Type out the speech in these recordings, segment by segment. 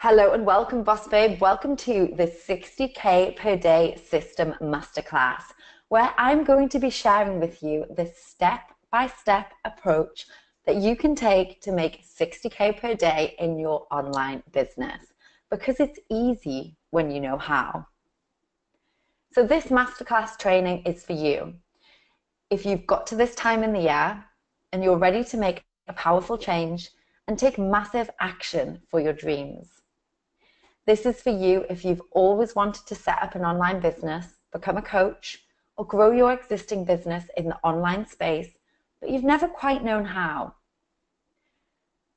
Hello and welcome, Boss Babe. Welcome to the 60K per day system masterclass, where I'm going to be sharing with you the step-by-step approach that you can take to make 60K per day in your online business, because it's easy when you know how. So this masterclass training is for you. If you've got to this time in the year and you're ready to make a powerful change and take massive action for your dreams. This is for you if you've always wanted to set up an online business, become a coach, or grow your existing business in the online space, but you've never quite known how.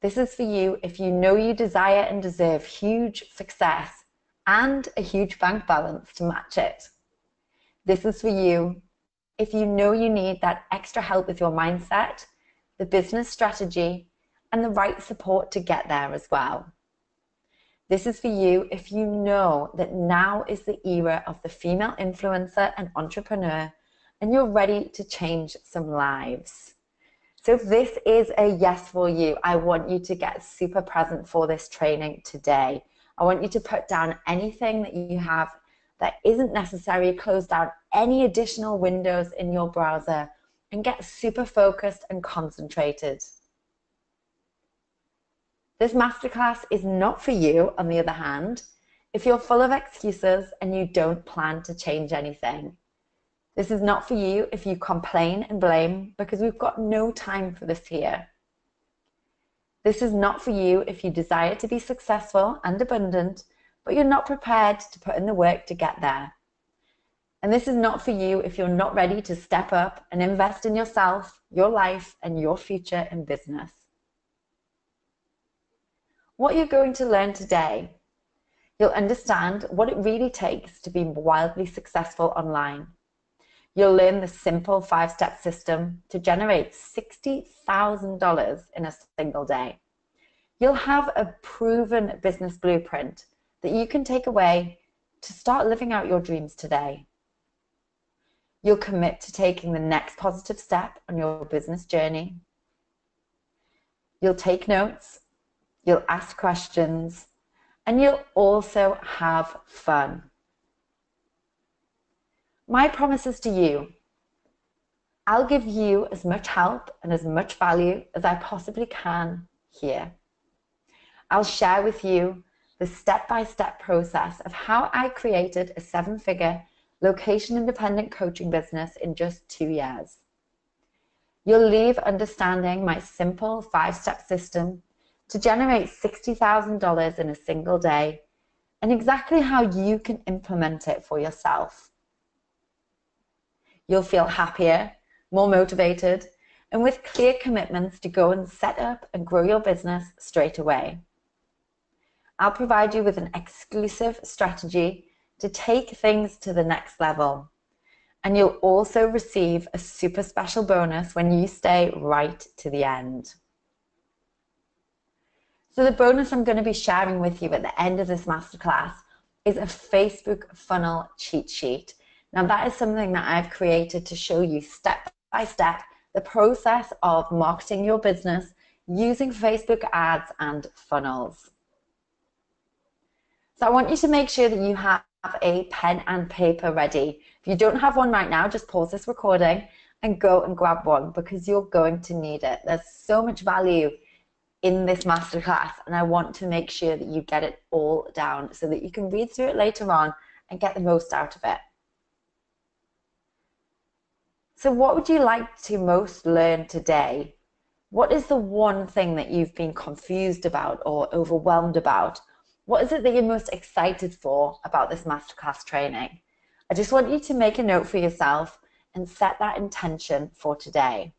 This is for you if you know you desire and deserve huge success and a huge bank balance to match it. This is for you if you know you need that extra help with your mindset, the business strategy, and the right support to get there as well. This is for you if you know that now is the era of the female influencer and entrepreneur and you're ready to change some lives. So if this is a yes for you, I want you to get super present for this training today. I want you to put down anything that you have that isn't necessary, close down any additional windows in your browser and get super focused and concentrated. This masterclass is not for you, on the other hand, if you're full of excuses and you don't plan to change anything. This is not for you if you complain and blame, because we've got no time for this here. This is not for you if you desire to be successful and abundant, but you're not prepared to put in the work to get there. And this is not for you if you're not ready to step up and invest in yourself, your life, and your future in business. What you're going to learn today, you'll understand what it really takes to be wildly successful online. You'll learn the simple 5-step system to generate $60,000 in a single day. You'll have a proven business blueprint that you can take away to start living out your dreams today. You'll commit to taking the next positive step on your business journey. You'll take notes. You'll ask questions, and you'll also have fun. My promises to you, I'll give you as much help and as much value as I possibly can here. I'll share with you the step-by-step process of how I created a 7-figure location-independent coaching business in just 2 years. You'll leave understanding my simple 5-step system to generate $60,000 in a single day, and exactly how you can implement it for yourself. You'll feel happier, more motivated, and with clear commitments to go and set up and grow your business straight away. I'll provide you with an exclusive strategy to take things to the next level, and you'll also receive a super special bonus when you stay right to the end. So the bonus I'm going to be sharing with you at the end of this masterclass is a Facebook funnel cheat sheet. Now that is something that I've created to show you step by step the process of marketing your business using Facebook ads and funnels. So I want you to make sure that you have a pen and paper ready. If you don't have one right now, just pause this recording and go and grab one, because you're going to need it. There's so much value in this masterclass, and I want to make sure that you get it all down so that you can read through it later on and get the most out of it. So what would you like to most learn today? What is the one thing that you've been confused about or overwhelmed about? What is it that you're most excited for about this masterclass training? I just want you to make a note for yourself and set that intention for today.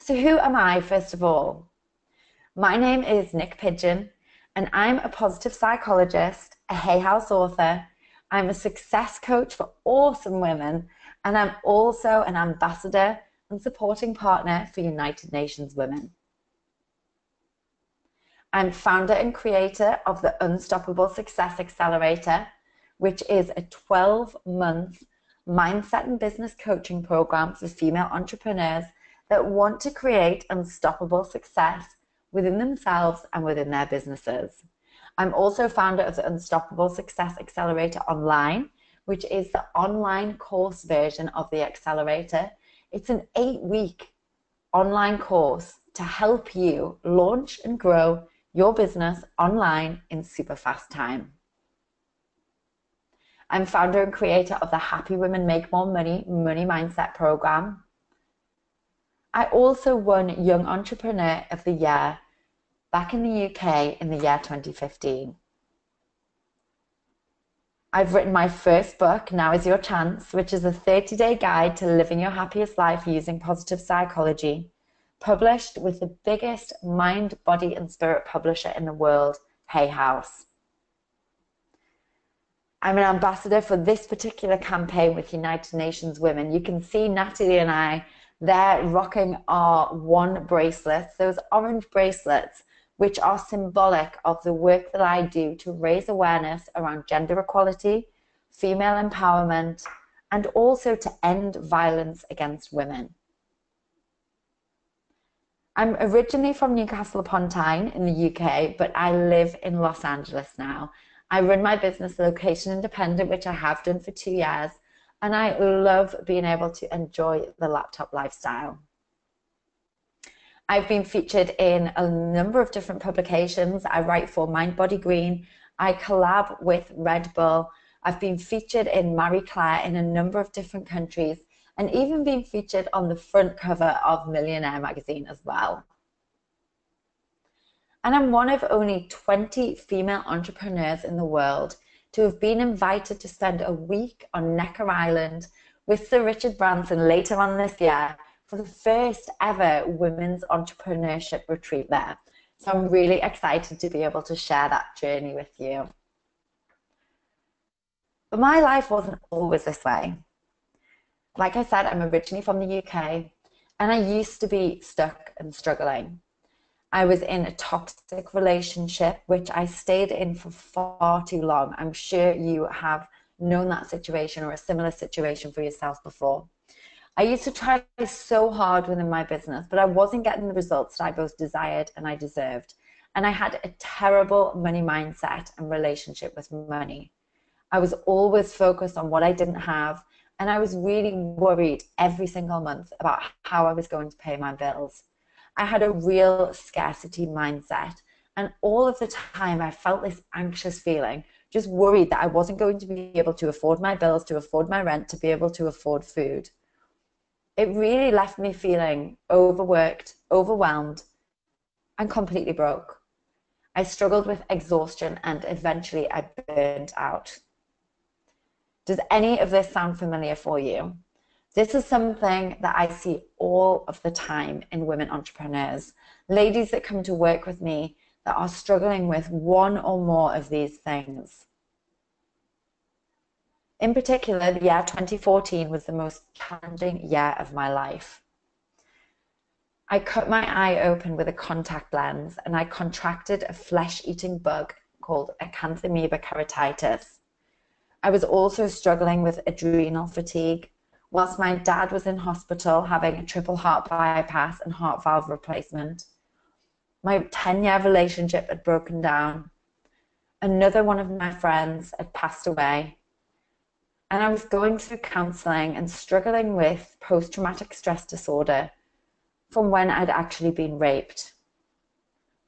So who am I, first of all? My name is Niyc Pidgeon, and I'm a positive psychologist, a Hay House author. I'm a success coach for awesome women, and I'm also an ambassador and supporting partner for United Nations Women. I'm founder and creator of the Unstoppable Success Accelerator, which is a 12-month mindset and business coaching program for female entrepreneurs that want to create unstoppable success within themselves and within their businesses. I'm also founder of the Unstoppable Success Accelerator Online, which is the online course version of the Accelerator. It's an 8-week online course to help you launch and grow your business online in super fast time. I'm founder and creator of the Happy Women Make More Money Money Mindset program. I also won Young Entrepreneur of the Year back in the UK in the year 2015. I've written my first book, Now Is Your Chance, which is a 30-day guide to living your happiest life using positive psychology, published with the biggest mind, body, and spirit publisher in the world, Hay House. I'm an ambassador for this particular campaign with United Nations Women. You can see Natalie and I, they're rocking our one bracelets, those orange bracelets, which are symbolic of the work that I do to raise awareness around gender equality, female empowerment, and also to end violence against women. I'm originally from Newcastle upon Tyne in the UK, but I live in Los Angeles now. I run my business location independent, which I have done for 2 years, and I love being able to enjoy the laptop lifestyle. I've been featured in a number of different publications. I write for Mind Body Green. I collab with Red Bull. I've been featured in Marie Claire in a number of different countries, and even been featured on the front cover of Millionaire magazine as well. And I'm one of only 20 female entrepreneurs in the world to have been invited to spend a week on Necker Island with Sir Richard Branson later on this year for the first ever women's entrepreneurship retreat there. So I'm really excited to be able to share that journey with you. But my life wasn't always this way. Like I said, I'm originally from the UK, and I used to be stuck and struggling. I was in a toxic relationship, which I stayed in for far too long. I'm sure you have known that situation or a similar situation for yourself before. I used to try so hard within my business, but I wasn't getting the results that I both desired and I deserved. And I had a terrible money mindset and relationship with money. I was always focused on what I didn't have, and I was really worried every single month about how I was going to pay my bills. I had a real scarcity mindset, and all of the time I felt this anxious feeling, just worried that I wasn't going to be able to afford my bills, to afford my rent, to be able to afford food. It really left me feeling overworked, overwhelmed, and completely broke. I struggled with exhaustion, and eventually I burned out. Does any of this sound familiar for you? This is something that I see all of the time in women entrepreneurs, ladies that come to work with me that are struggling with one or more of these things. In particular, the year 2014 was the most challenging year of my life. I cut my eye open with a contact lens, and I contracted a flesh-eating bug called Acanthamoeba keratitis. I was also struggling with adrenal fatigue, whilst my dad was in hospital having a triple heart bypass and heart valve replacement. My 10-year relationship had broken down. Another one of my friends had passed away. And I was going through counselling and struggling with post-traumatic stress disorder from when I'd actually been raped.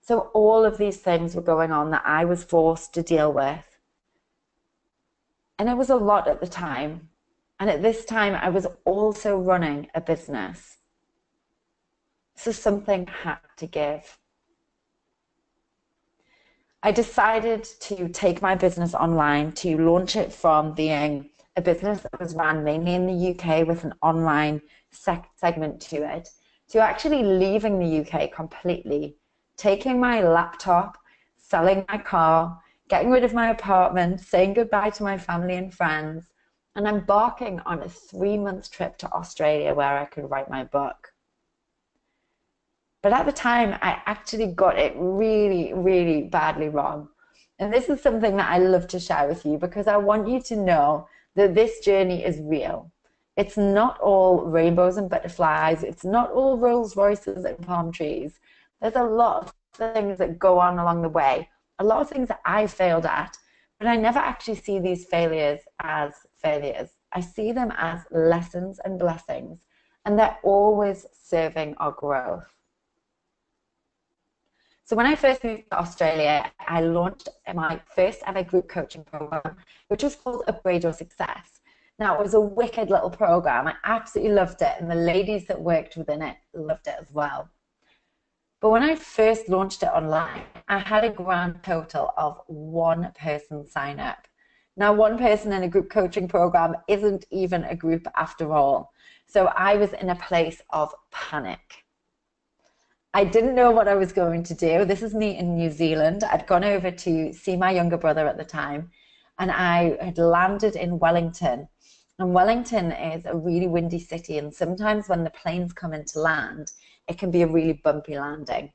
So all of these things were going on that I was forced to deal with. And it was a lot at the time. And at this time, I was also running a business. So something had to give. I decided to take my business online, to launch it from being a business that was run mainly in the UK with an online segment to it, to actually leaving the UK completely, taking my laptop, selling my car, getting rid of my apartment, saying goodbye to my family and friends, and embarking on a 3-month trip to Australia where I could write my book. But at the time, I actually got it really, really badly wrong. And this is something that I love to share with you because I want you to know that this journey is real. It's not all rainbows and butterflies. It's not all Rolls Royces and palm trees. There's a lot of things that go on along the way, a lot of things that I failed at, but I never actually see these failures as failures. I see them as lessons and blessings, and they're always serving our growth. So when I first moved to Australia, I launched my first ever group coaching program, which was called Upgrade Your Success. Now, it was a wicked little program. I absolutely loved it, and the ladies that worked within it loved it as well. But when I first launched it online, I had a grand total of 1 person sign up. Now, 1 person in a group coaching program isn't even a group after all. So I was in a place of panic. I didn't know what I was going to do. This is me in New Zealand. I'd gone over to see my younger brother at the time, and I had landed in Wellington. And Wellington is a really windy city, and sometimes when the planes come in to land, it can be a really bumpy landing.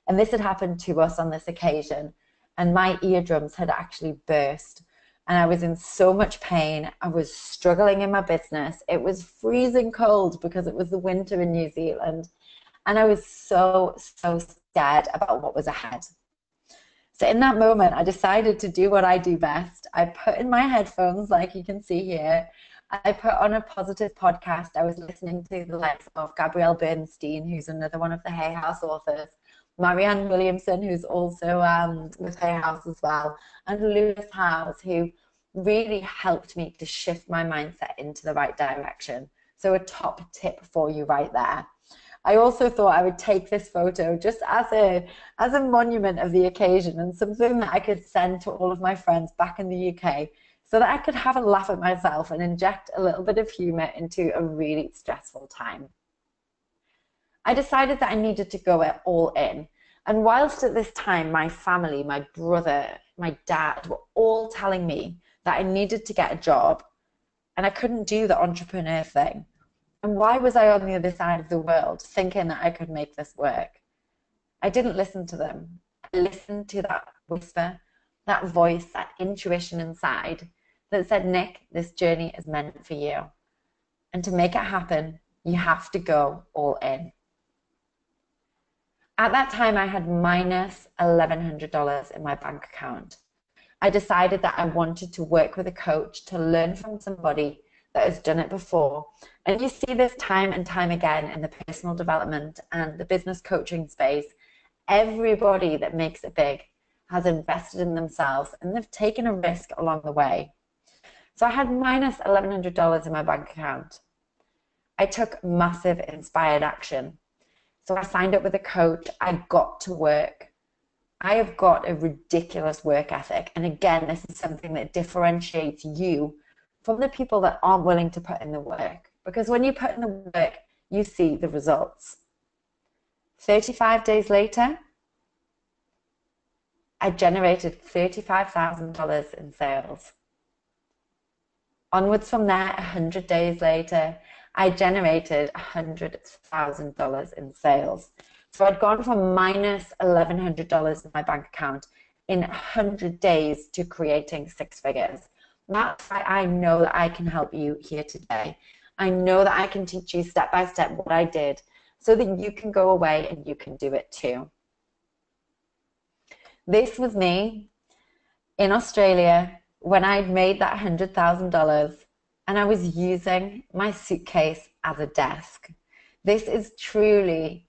And this had happened to us on this occasion, and my eardrums had actually burst. And I was in so much pain. I was struggling in my business. It was freezing cold because it was the winter in New Zealand. And I was so scared about what was ahead. So in that moment, I decided to do what I do best. I put in my headphones, like you can see here. I put on a positive podcast. I was listening to the likes of Gabrielle Bernstein, who's another one of the Hay House authors, Marianne Williamson, who's also with Hay House as well, and Lewis Howes, who really helped me to shift my mindset into the right direction. So a top tip for you right there. I also thought I would take this photo just as a monument of the occasion and something that I could send to all of my friends back in the UK so that I could have a laugh at myself and inject a little bit of humor into a really stressful time. I decided that I needed to go all in. And whilst at this time, my family, my brother, my dad were all telling me that I needed to get a job and I couldn't do the entrepreneur thing. And why was I on the other side of the world thinking that I could make this work? I didn't listen to them. I listened to that whisper, that voice, that intuition inside that said, Nick, this journey is meant for you. And to make it happen, you have to go all in. At that time, I had minus $1,100 in my bank account. I decided that I wanted to work with a coach to learn from somebody that has done it before. And you see this time and time again in the personal development and the business coaching space. Everybody that makes it big has invested in themselves and they've taken a risk along the way. So I had minus $1,100 in my bank account. I took massive inspired action. So I signed up with a coach. I got to work. I have got a ridiculous work ethic. And again, this is something that differentiates you from the people that aren't willing to put in the work. Because when you put in the work, you see the results. 35 days later, I generated $35,000 in sales. Onwards from there, 100 days later, I generated $100,000 in sales. So I'd gone from minus $1,100 in my bank account in 100 days to creating 6 figures. That's why I know that I can help you here today. I know that I can teach you step by step what I did so that you can go away and you can do it too. This was me in Australia when I'd made that $100,000 and I was using my suitcase as a desk. This is truly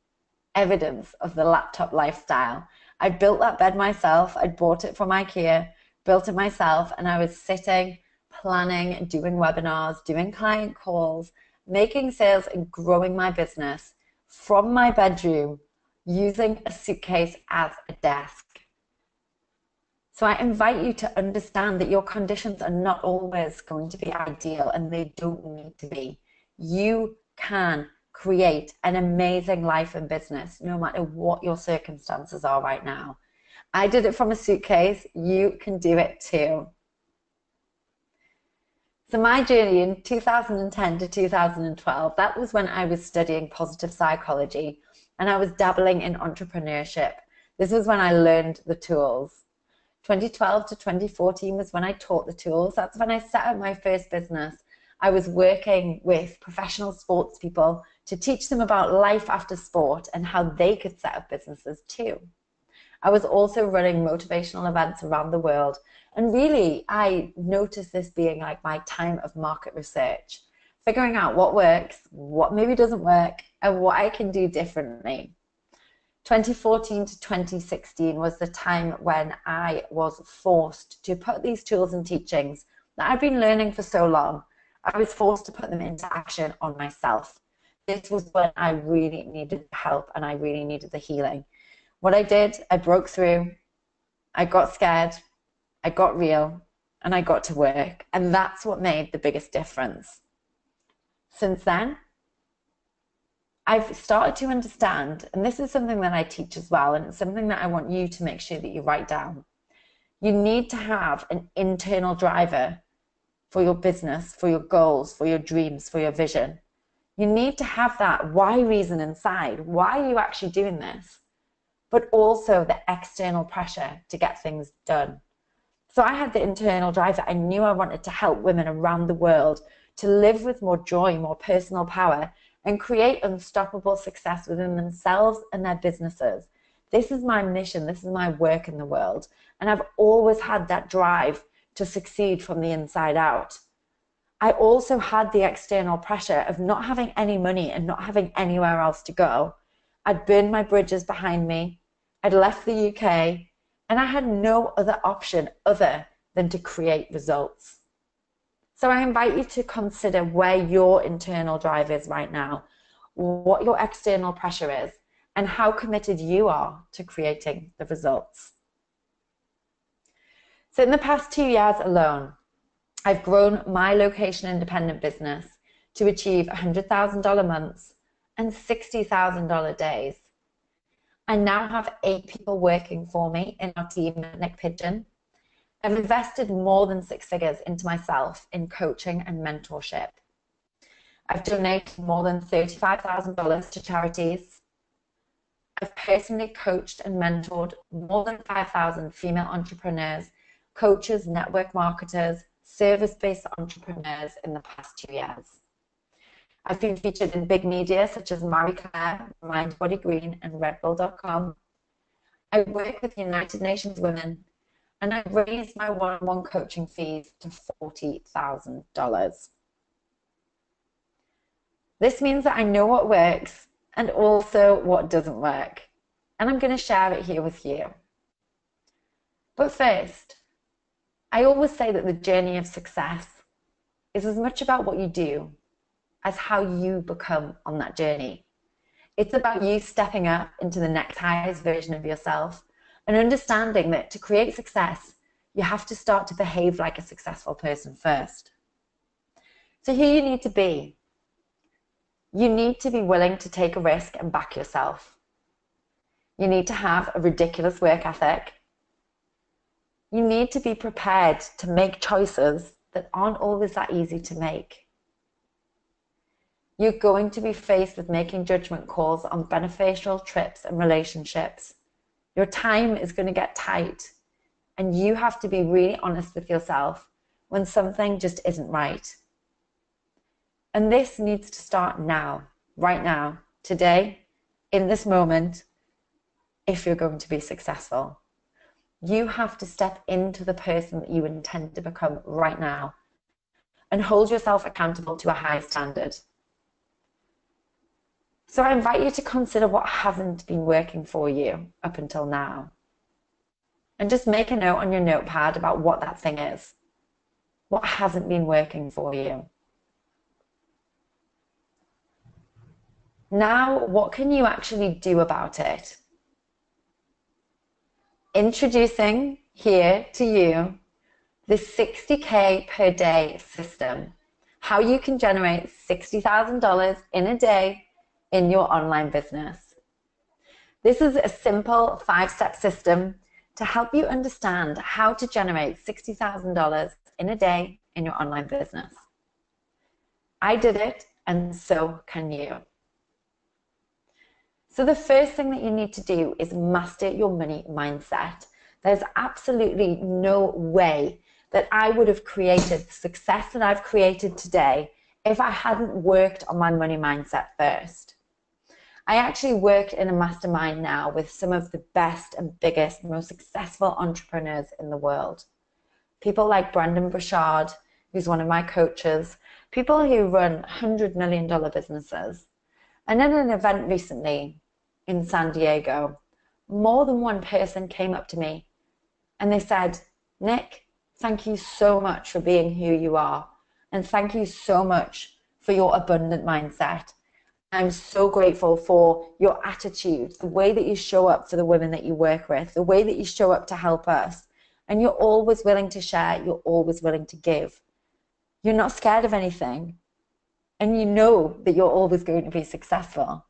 evidence of the laptop lifestyle. I built that bed myself. I bought it from IKEA, built it myself, and I was sitting, planning, doing webinars, doing client calls, making sales and growing my business from my bedroom using a suitcase as a desk. So I invite you to understand that your conditions are not always going to be ideal and they don't need to be. You can create an amazing life and business no matter what your circumstances are right now. I did it from a suitcase. You can do it too. So my journey in 2010 to 2012, that was when I was studying positive psychology and I was dabbling in entrepreneurship. This was when I learned the tools. 2012 to 2014 was when I taught the tools. That's when I set up my first business. I was working with professional sports people to teach them about life after sport and how they could set up businesses too. I was also running motivational events around the world. And really, I noticed this being like my time of market research, figuring out what works, what maybe doesn't work, and what I can do differently. 2014 to 2016 was the time when I was forced to put these tools and teachings that I've been learning for so long, I was forced to put them into action on myself. This was when I really needed help and I really needed the healing. What I did, I broke through, I got scared, I got real, and I got to work. And that's what made the biggest difference. Since then, I've started to understand, and this is something that I teach as well, and it's something that I want you to make sure that you write down. You need to have an internal driver for your business, for your goals, for your dreams, for your vision. You need to have that why reason inside. Why are you actually doing this? But also the external pressure to get things done. So I had the internal driver. I knew I wanted to help women around the world to live with more joy, more personal power, and create unstoppable success within themselves and their businesses. This is my mission. This is my work in the world. And I've always had that drive to succeed from the inside out. I also had the external pressure of not having any money and not having anywhere else to go. I'd burned my bridges behind me. I'd left the UK, and I had no other option other than to create results. So I invite you to consider where your internal drive is right now, what your external pressure is, and how committed you are to creating the results. So in the past 2 years alone, I've grown my location-independent business to achieve $100,000 months and $60,000 days. I now have 8 people working for me in our team at Niyc Pidgeon. I've invested more than 6 figures into myself in coaching and mentorship. I've donated more than $35,000 to charities. I've personally coached and mentored more than 5,000 female entrepreneurs, coaches, network marketers, service-based entrepreneurs in the past 2 years. I've been featured in big media such as Marie Claire, Mind Body Green, and Redbull.com. I work with United Nations Women, and I raised my one-on-one coaching fees to $40,000. This means that I know what works and also what doesn't work, and I'm going to share it here with you. But first, I always say that the journey of success is as much about what you do as how you become on that journey. It's about you stepping up into the next highest version of yourself and understanding that to create success, you have to start to behave like a successful person first. So here you need to be. You need to be willing to take a risk and back yourself. You need to have a ridiculous work ethic. You need to be prepared to make choices that aren't always that easy to make. You're going to be faced with making judgment calls on beneficial trips and relationships. Your time is going to get tight, and you have to be really honest with yourself when something just isn't right. And this needs to start now, right now, today, in this moment, if you're going to be successful. You have to step into the person that you intend to become right now and hold yourself accountable to a high standard. So I invite you to consider what hasn't been working for you up until now. And just make a note on your notepad about what that thing is. What hasn't been working for you? Now, what can you actually do about it? Introducing here to you the 60K per day system. How you can generate $60,000 in a day in your online business. This is a simple 5-step system to help you understand how to generate $60,000 in a day in your online business. I did it, and so can you. So the first thing that you need to do is master your money mindset. There's absolutely no way that I would have created the success that I've created today if I hadn't worked on my money mindset first. I actually work in a mastermind now with some of the best and biggest, most successful entrepreneurs in the world. People like Brendon Burchard, who's one of my coaches, people who run $100 million businesses. And at an event recently in San Diego, more than one person came up to me and they said, Niyc, thank you so much for being who you are. And thank you so much for your abundant mindset. I'm so grateful for your attitude, the way that you show up for the women that you work with, the way that you show up to help us. And you're always willing to share. You're always willing to give. You're not scared of anything. And you know that you're always going to be successful.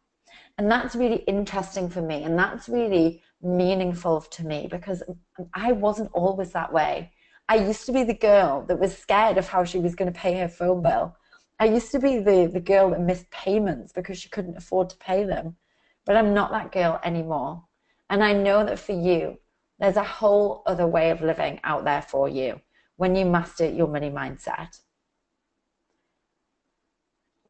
And that's really interesting for me. And that's really meaningful to me because I wasn't always that way. I used to be the girl that was scared of how she was going to pay her phone bill. I used to be the girl that missed payments because she couldn't afford to pay them. But I'm not that girl anymore. And I know that for you, there's a whole other way of living out there for you when you master your money mindset.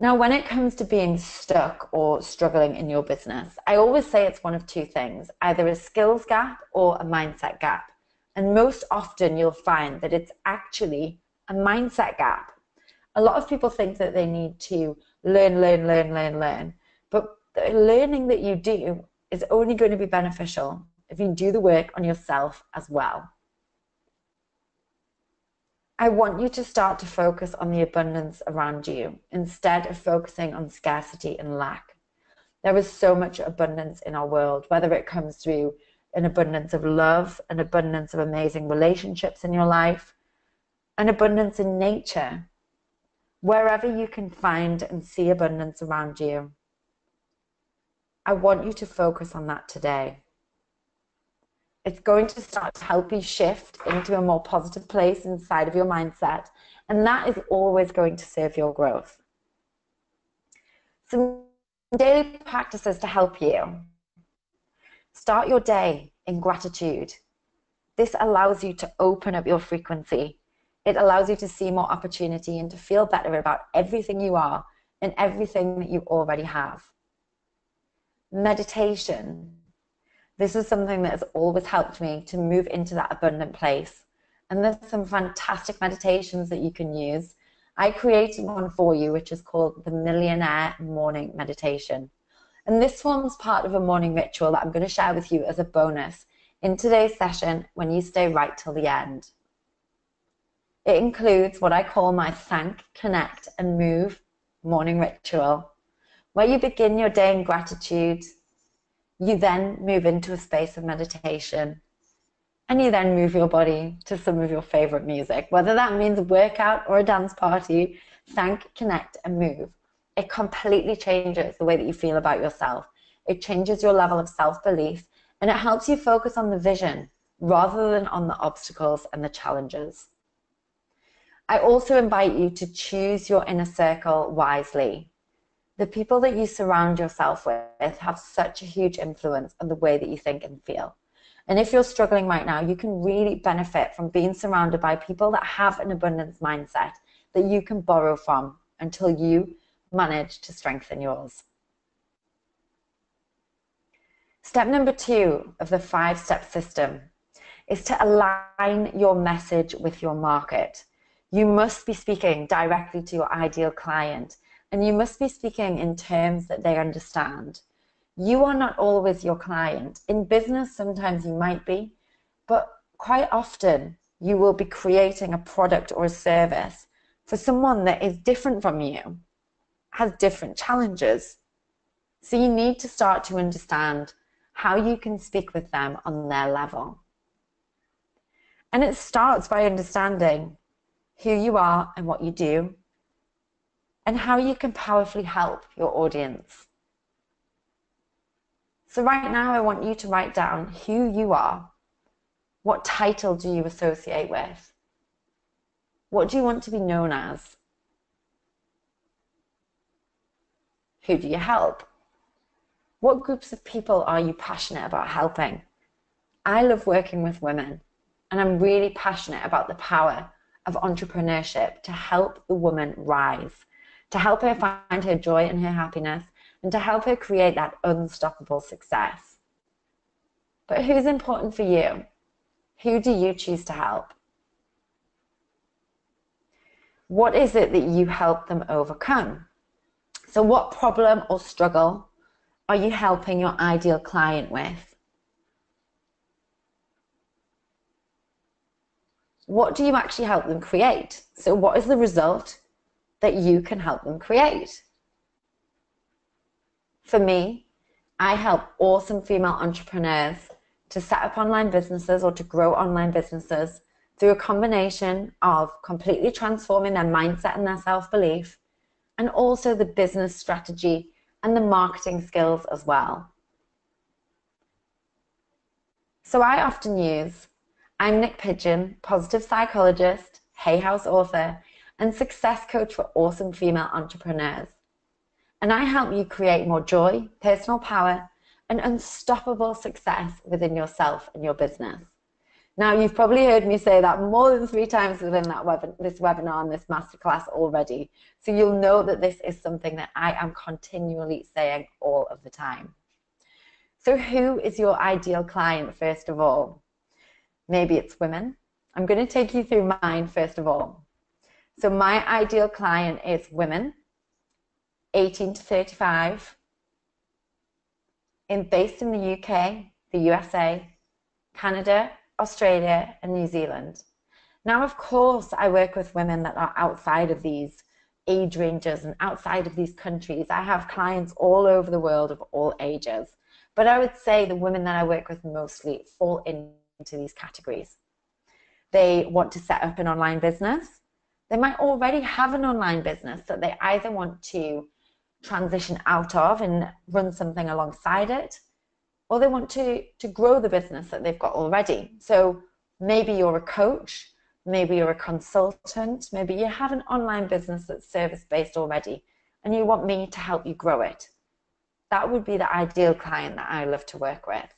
Now, when it comes to being stuck or struggling in your business, I always say it's one of two things, either a skills gap or a mindset gap. And most often you'll find that it's actually a mindset gap. A lot of people think that they need to learn. But the learning that you do is only going to be beneficial if you do the work on yourself as well. I want you to start to focus on the abundance around you instead of focusing on scarcity and lack. There is so much abundance in our world, whether it comes through an abundance of love, an abundance of amazing relationships in your life, an abundance in nature. Wherever you can find and see abundance around you, I want you to focus on that today. It's going to start to help you shift into a more positive place inside of your mindset, and that is always going to serve your growth. Some daily practices to help you. Start your day in gratitude. This allows you to open up your frequency. It allows you to see more opportunity and to feel better about everything you are and everything that you already have. Meditation. This is something that has always helped me to move into that abundant place. And there's some fantastic meditations that you can use. I created one for you, which is called the Millionaire Morning Meditation. And this forms part of a morning ritual that I'm going to share with you as a bonus in today's session when you stay right till the end. It includes what I call my Thank, Connect, and Move morning ritual, where you begin your day in gratitude. You then move into a space of meditation, and you then move your body to some of your favorite music, whether that means a workout or a dance party. Thank, connect, and move. It completely changes the way that you feel about yourself. It changes your level of self-belief, and it helps you focus on the vision rather than on the obstacles and the challenges. I also invite you to choose your inner circle wisely. The people that you surround yourself with have such a huge influence on the way that you think and feel. And if you're struggling right now, you can really benefit from being surrounded by people that have an abundance mindset that you can borrow from until you manage to strengthen yours. Step number 2 of the 5-step system is to align your message with your market. You must be speaking directly to your ideal client, and you must be speaking in terms that they understand. You are not always your client. In business, sometimes you might be, but quite often you will be creating a product or a service for someone that is different from you, has different challenges. So you need to start to understand how you can speak with them on their level. And it starts by understanding who you are and what you do, and how you can powerfully help your audience. So right now, I want you to write down who you are. What title do you associate with? What do you want to be known as? Who do you help? What groups of people are you passionate about helping? I love working with women, and I'm really passionate about the power of entrepreneurship to help the woman rise, to help her find her joy and her happiness, and to help her create that unstoppable success. But who's important for you? Who do you choose to help? What is it that you help them overcome? So what problem or struggle are you helping your ideal client with? What do you actually help them create? So what is the result that you can help them create? For me, I help awesome female entrepreneurs to set up online businesses or to grow online businesses through a combination of completely transforming their mindset and their self-belief, and also the business strategy and the marketing skills as well. So I often use, I'm Niyc Pidgeon, positive psychologist, Hay House author, and success coach for awesome female entrepreneurs. And I help you create more joy, personal power, and unstoppable success within yourself and your business. Now, you've probably heard me say that more than 3 times within this webinar and this masterclass already. So you'll know that this is something that I am continually saying all of the time. So who is your ideal client, first of all? Maybe it's women. I'm going to take you through mine, first of all. So my ideal client is women, 18 to 35, based in the UK, the USA, Canada, Australia, and New Zealand. Now, of course, I work with women that are outside of these age ranges and outside of these countries. I have clients all over the world of all ages. But I would say the women that I work with mostly fall into these categories. They want to set up an online business. They might already have an online business that they either want to transition out of and run something alongside it, or they want to grow the business that they've got already. So maybe you're a coach, maybe you're a consultant, maybe you have an online business that's service-based already, and you want me to help you grow it. That would be the ideal client that I love to work with.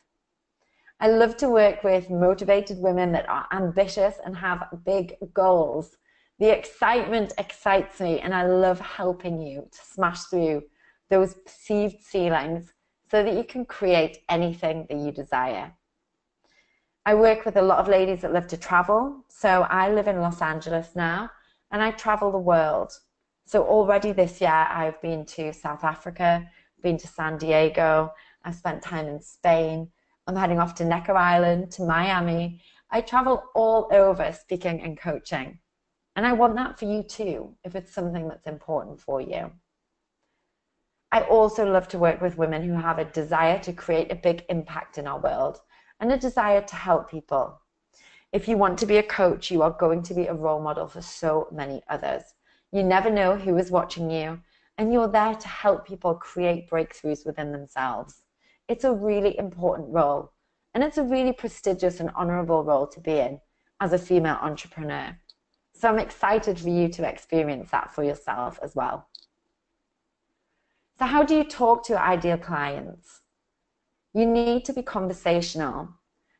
I love to work with motivated women that are ambitious and have big goals. The excitement excites me, and I love helping you to smash through those perceived ceilings so that you can create anything that you desire. I work with a lot of ladies that love to travel. So I live in Los Angeles now, and I travel the world. So already this year, I've been to South Africa, been to San Diego, I've spent time in Spain, I'm heading off to Necker Island, to Miami. I travel all over speaking and coaching. And I want that for you too, if it's something that's important for you. I also love to work with women who have a desire to create a big impact in our world and a desire to help people. If you want to be a coach, you are going to be a role model for so many others. You never know who is watching you, and you're there to help people create breakthroughs within themselves. It's a really important role, and it's a really prestigious and honorable role to be in as a female entrepreneur. So I'm excited for you to experience that for yourself as well. So how do you talk to your ideal clients? You need to be conversational.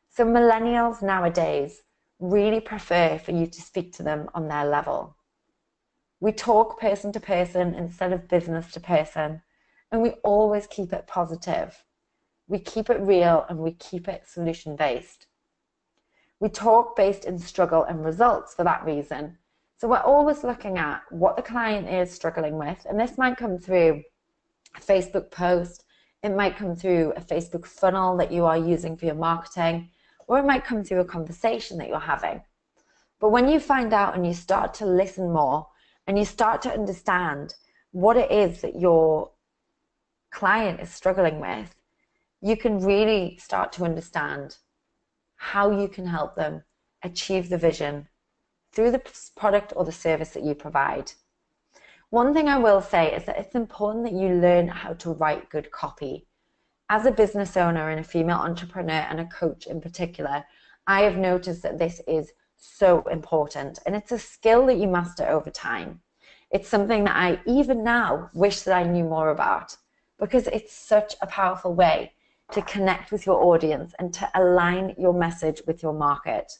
So millennials nowadays really prefer for you to speak to them on their level. We talk person to person instead of business to person, and we always keep it positive. We keep it real, and we keep it solution-based. We talk based in struggle and results for that reason. So we're always looking at what the client is struggling with, and this might come through a Facebook post, it might come through a Facebook funnel that you are using for your marketing, or it might come through a conversation that you're having. But when you find out and you start to listen more, and you start to understand what it is that your client is struggling with, you can really start to understand how you can help them achieve the vision through the product or the service that you provide. One thing I will say is that it's important that you learn how to write good copy. As a business owner and a female entrepreneur and a coach in particular, I have noticed that this is so important, and it's a skill that you master over time. It's something that I even now wish that I knew more about, because it's such a powerful way to connect with your audience and to align your message with your market.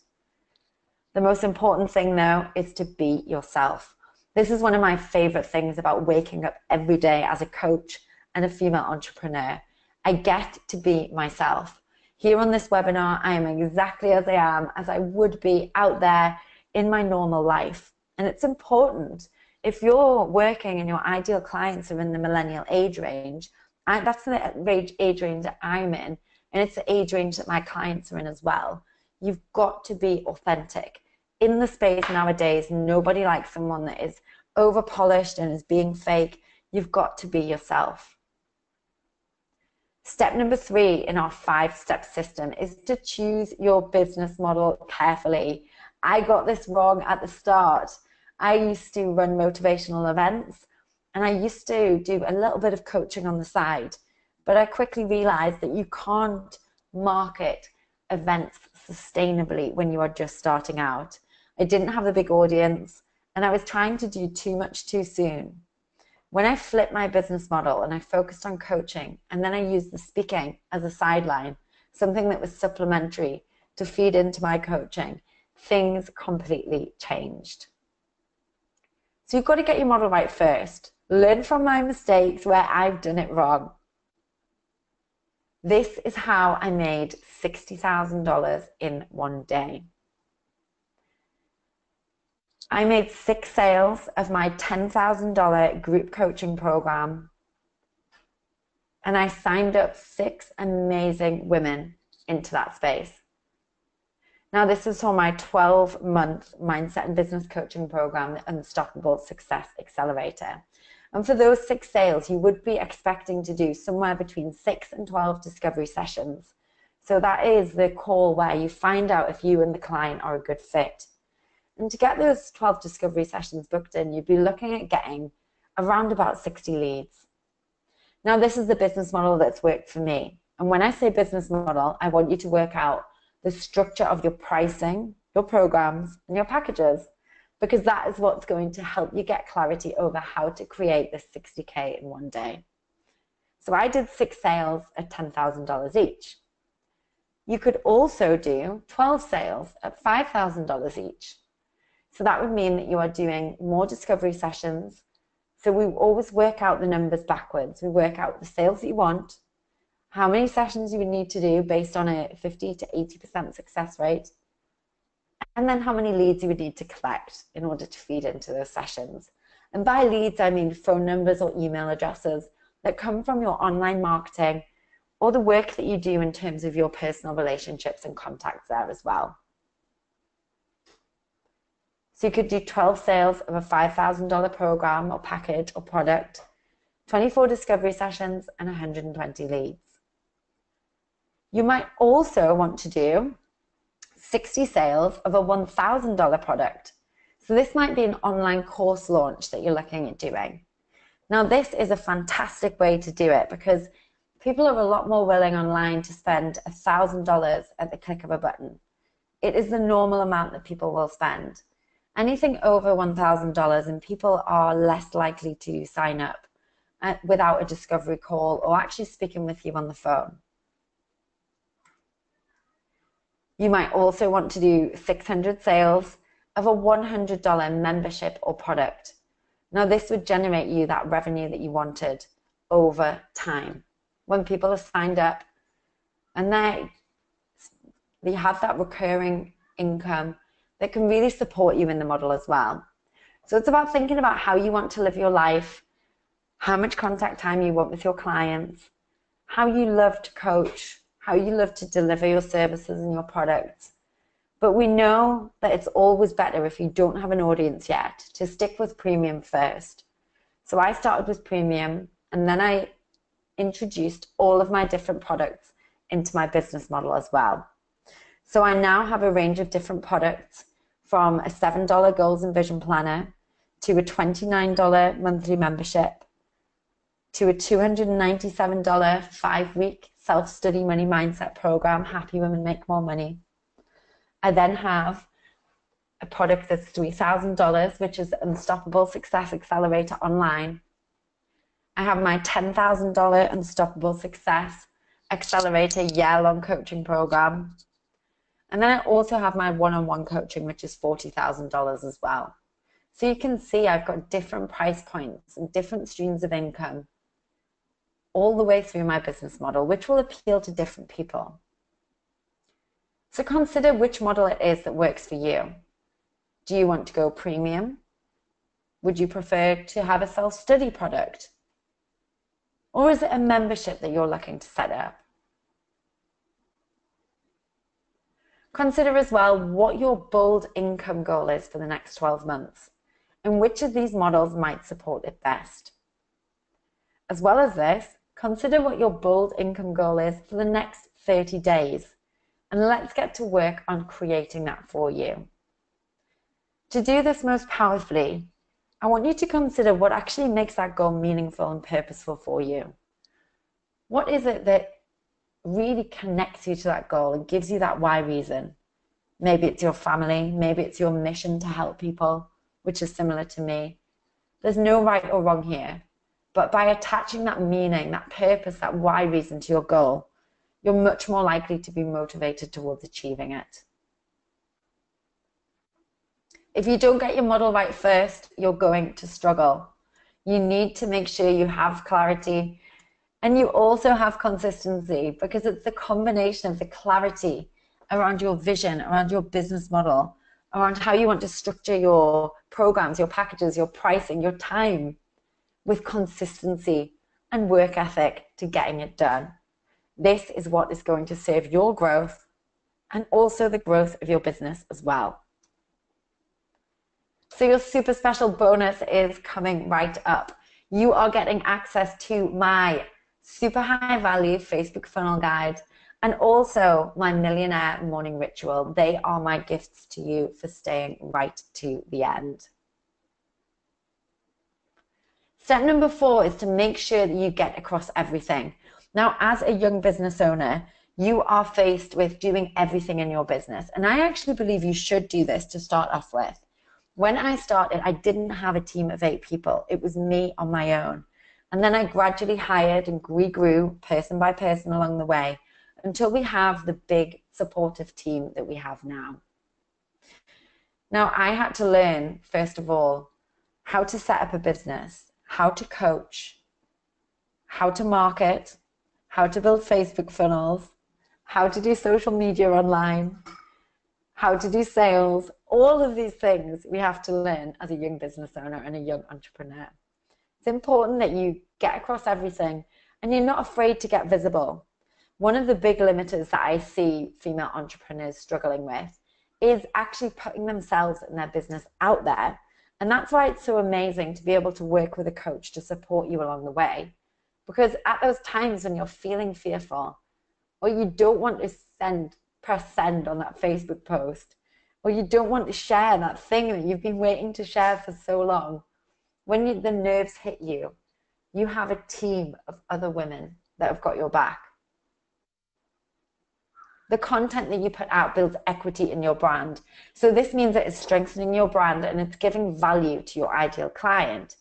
The most important thing though is to be yourself. This is one of my favorite things about waking up every day as a coach, and a female entrepreneur. I get to be myself. Here on this webinar, I am exactly as I am, as I would be out there in my normal life. And it's important. If you're working and your ideal clients are in the millennial age range, that's the age range that I'm in, and it's the age range that my clients are in as well. You've got to be authentic. In the space nowadays, nobody likes someone that is over-polished and is being fake. You've got to be yourself. Step number 3 in our 5-step system is to choose your business model carefully. I got this wrong at the start. I used to run motivational events, and I used to do a little bit of coaching on the side, but I quickly realized that you can't market events sustainably when you are just starting out. I didn't have a big audience, and I was trying to do too much too soon. When I flipped my business model and I focused on coaching, and then I used the speaking as a sideline, something that was supplementary to feed into my coaching, things completely changed. So you've got to get your model right first. Learn from my mistakes where I've done it wrong. This is how I made $60,000 in one day. I made 6 sales of my $10,000 group coaching program, and I signed up 6 amazing women into that space. Now, this is for my 12-month mindset and business coaching program, the Unstoppable Success Accelerator. And for those 6 sales, you would be expecting to do somewhere between 6 and 12 discovery sessions. So that is the call where you find out if you and the client are a good fit. And to get those 12 discovery sessions booked in, you'd be looking at getting around about 60 leads. Now, this is the business model that's worked for me. And when I say business model, I want you to work out the structure of your pricing, your programs, and your packages, because that is what's going to help you get clarity over how to create this 60K in one day. So I did 6 sales at $10,000 each. You could also do 12 sales at $5,000 each. So that would mean that you are doing more discovery sessions. So we always work out the numbers backwards. We work out the sales that you want, how many sessions you would need to do based on a 50 to 80% success rate, and then how many leads you would need to collect in order to feed into those sessions. And by leads, I mean phone numbers or email addresses that come from your online marketing or the work that you do in terms of your personal relationships and contacts there as well. So you could do 12 sales of a $5,000 program or package or product, 24 discovery sessions, and 120 leads. You might also want to do 60 sales of a $1,000 product. So this might be an online course launch that you're looking at doing. Now, this is a fantastic way to do it because people are a lot more willing online to spend $1,000 at the click of a button. It is the normal amount that people will spend. Anything over $1,000, and people are less likely to sign up without a discovery call or actually speaking with you on the phone. You might also want to do 600 sales of a $100 membership or product. Now, this would generate you that revenue that you wanted over time. When people are signed up and they have that recurring income that can really support you in the model as well. So it's about thinking about how you want to live your life, how much contact time you want with your clients, how you love to coach, how you love to deliver your services and your products. But we know that it's always better if you don't have an audience yet to stick with premium first. So I started with premium, and then I introduced all of my different products into my business model as well. So I now have a range of different products, from a $7 goals and vision planner to a $29 monthly membership to a $297 5-week self-study money mindset program, Happy Women Make More Money. I then have a product that's $3,000, which is the Unstoppable Success Accelerator online. I have my $10,000 Unstoppable Success Accelerator year-long coaching program. And then I also have my one-on-one coaching, which is $40,000 as well. So you can see I've got different price points and different streams of income. all the way through my business model, which will appeal to different people. So consider which model it is that works for you. Do you want to go premium? Would you prefer to have a self-study product? Or is it a membership that you're looking to set up? Consider as well what your bold income goal is for the next 12 months and which of these models might support it best. As well as this, consider what your bold income goal is for the next 30 days, and let's get to work on creating that for you. To do this most powerfully, I want you to consider what actually makes that goal meaningful and purposeful for you. What is it that really connects you to that goal and gives you that why reason? Maybe it's your family, maybe it's your mission to help people, which is similar to me. There's no right or wrong here, but by attaching that meaning, that purpose, that why reason to your goal, you're much more likely to be motivated towards achieving it. If you don't get your model right first, you're going to struggle. You need to make sure you have clarity and you also have consistency, because it's the combination of the clarity around your vision, around your business model, around how you want to structure your programs, your packages, your pricing, your time, with consistency and work ethic to getting it done. This is what is going to serve your growth and also the growth of your business as well. So your super special bonus is coming right up. You are getting access to my super high value Facebook funnel guide and also my millionaire morning ritual. They are my gifts to you for staying right to the end. Step number 4 is to make sure that you get across everything. Now, as a young business owner, you are faced with doing everything in your business. And I actually believe you should do this to start off with. When I started, I didn't have a team of 8 people. It was me on my own. And then I gradually hired and grew person by person along the way until we have the big supportive team that we have now. Now, I had to learn, first of all, how to set up a business, how to coach, how to market, how to build Facebook funnels, how to do social media online, how to do sales. All of these things we have to learn as a young business owner and a young entrepreneur. It's important that you get across everything and you're not afraid to get visible. One of the big limiters that I see female entrepreneurs struggling with is actually putting themselves and their business out there. And that's why it's so amazing to be able to work with a coach to support you along the way. Because at those times when you're feeling fearful, or you don't want to press send on that Facebook post, or you don't want to share that thing that you've been waiting to share for so long, when the nerves hit you, you have a team of other women that have got your back. The content that you put out builds equity in your brand. So this means that it's strengthening your brand and it's giving value to your ideal client.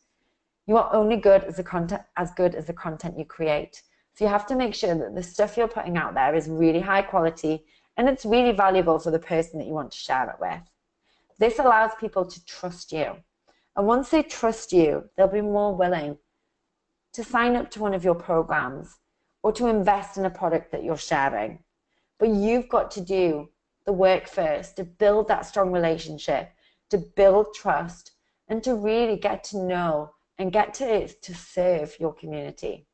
You are only good as good as the content you create. So you have to make sure that the stuff you're putting out there is really high quality and it's really valuable for the person that you want to share it with. This allows people to trust you. And once they trust you, they'll be more willing to sign up to one of your programs or to invest in a product that you're sharing. But you've got to do the work first to build that strong relationship, to build trust, and to really get to know and get to serve your community.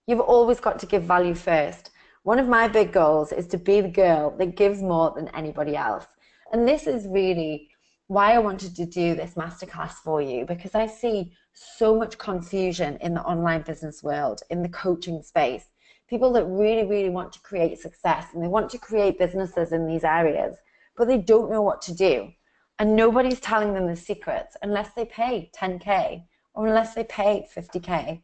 You've always got to give value first. One of my big goals is to be the girl that gives more than anybody else. And this is really why I wanted to do this masterclass for you, because I see so much confusion in the online business world, in the coaching space. People that really, really want to create success and they want to create businesses in these areas, but they don't know what to do. And nobody's telling them the secrets unless they pay 10K or unless they pay 50K.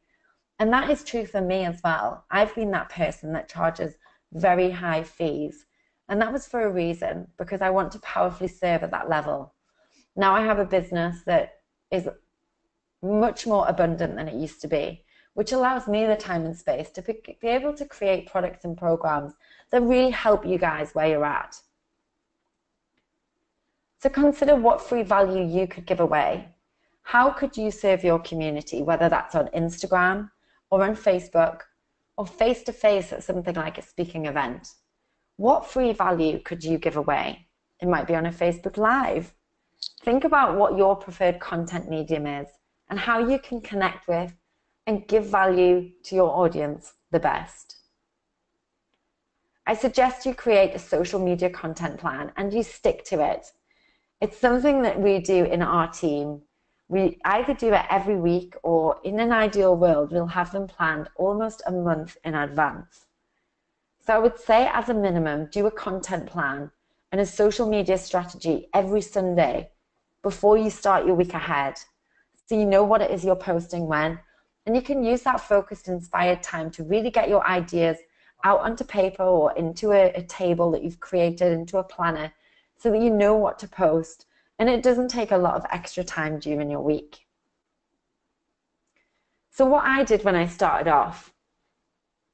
And that is true for me as well. I've been that person that charges very high fees. And that was for a reason, because I want to powerfully serve at that level. Now I have a business that is much more abundant than it used to be, which allows me the time and space to be able to create products and programs that really help you guys where you're at. So consider what free value you could give away. How could you serve your community, whether that's on Instagram or on Facebook or face-to-face at something like a speaking event? What free value could you give away? It might be on a Facebook Live. Think about what your preferred content medium is and how you can connect with and give value to your audience the best. I suggest you create a social media content plan and you stick to it. It's something that we do in our team. We either do it every week or in an ideal world, we'll have them planned almost a month in advance. So I would say as a minimum, do a content plan and a social media strategy every Sunday before you start your week ahead. So you know what it is you're posting when, and you can use that focused, inspired time to really get your ideas out onto paper or into a table that you've created, into a planner, so that you know what to post and it doesn't take a lot of extra time during your week. So what I did when I started off,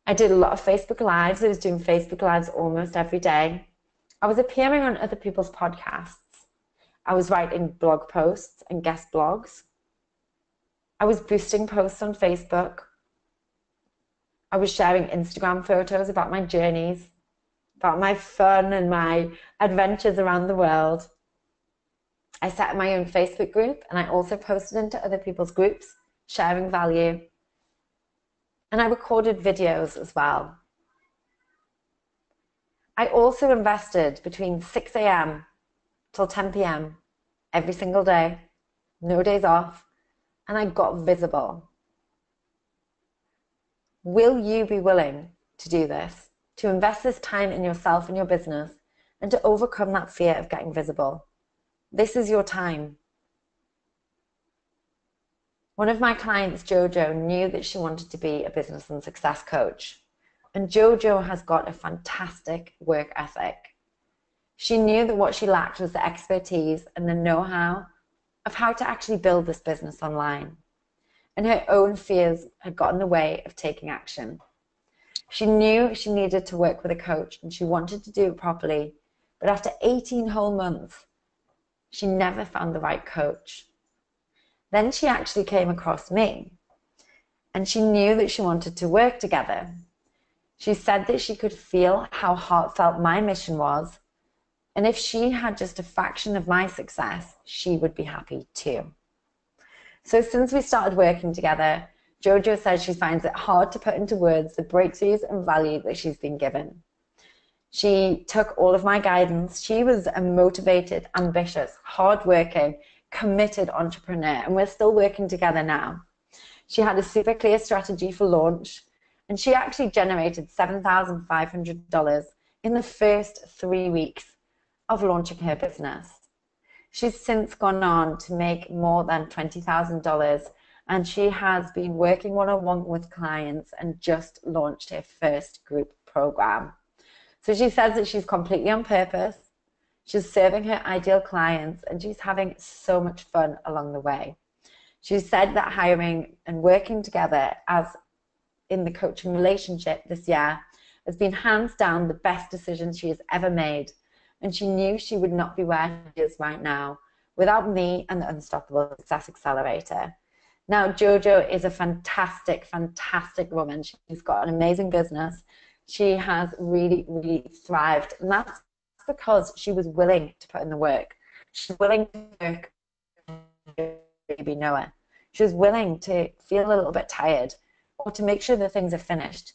I did a lot of Facebook Lives. I was doing Facebook Lives almost every day. I was appearing on other people's podcasts. I was writing blog posts and guest blogs. I was boosting posts on Facebook. I was sharing Instagram photos about my journeys, about my fun and my adventures around the world. I set up my own Facebook group and I also posted into other people's groups, sharing value. And I recorded videos as well. I also invested between 6 a.m. till 10 p.m. every single day, no days off, and I got visible. Will you be willing to do this, to invest this time in yourself and your business, and to overcome that fear of getting visible? This is your time. One of my clients, Jojo, knew that she wanted to be a business and success coach. And Jojo has got a fantastic work ethic. She knew that what she lacked was the expertise and the know-how of how to actually build this business online. And her own fears had got in the way of taking action. She knew she needed to work with a coach and she wanted to do it properly. But after 18 whole months, she never found the right coach. Then she actually came across me and she knew that she wanted to work together. She said that she could feel how heartfelt my mission was, and if she had just a fraction of my success, she would be happy too. So since we started working together, Jojo says she finds it hard to put into words the breakthroughs and value that she's been given. She took all of my guidance. She was a motivated, ambitious, hardworking, committed entrepreneur, and we're still working together now. She had a super clear strategy for launch, and she actually generated $7,500 in the first 3 weeks of launching her business. She's since gone on to make more than $20,000, and she has been working one-on-one with clients and just launched her first group program. So she says that she's completely on purpose, she's serving her ideal clients, and she's having so much fun along the way. She said that hiring and working together as in the coaching relationship this year has been hands down the best decision she has ever made, and she knew she would not be where she is right now without me and the Unstoppable Success Accelerator. Now, Jojo is a fantastic, fantastic woman. She's got an amazing business. She has really, really thrived, and that's because she was willing to put in the work. She's willing to work baby Noah. She was willing to feel a little bit tired or to make sure that things are finished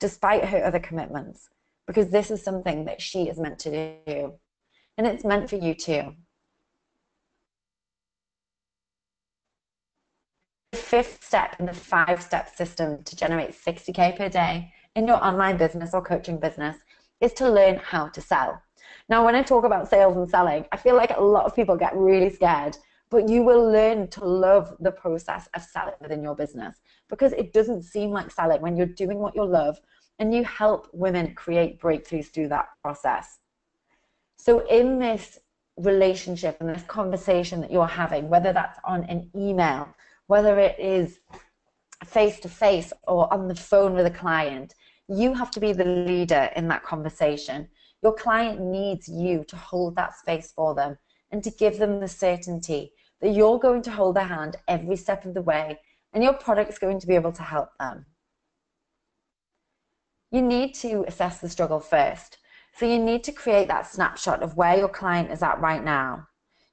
despite her other commitments, because this is something that she is meant to do, and it's meant for you too. The fifth step in the 5-step system to generate 60K per day in your online business or coaching business is to learn how to sell. Now, when I talk about sales and selling, I feel like a lot of people get really scared, but you will learn to love the process of selling within your business, because it doesn't seem like selling when you're doing what you love and you help women create breakthroughs through that process. So in this relationship and this conversation that you're having, whether that's on an email, whether it is face-to-face or on the phone with a client, you have to be the leader in that conversation. Your client needs you to hold that space for them and to give them the certainty that you're going to hold their hand every step of the way, and your product's going to be able to help them. You need to assess the struggle first. So you need to create that snapshot of where your client is at right now.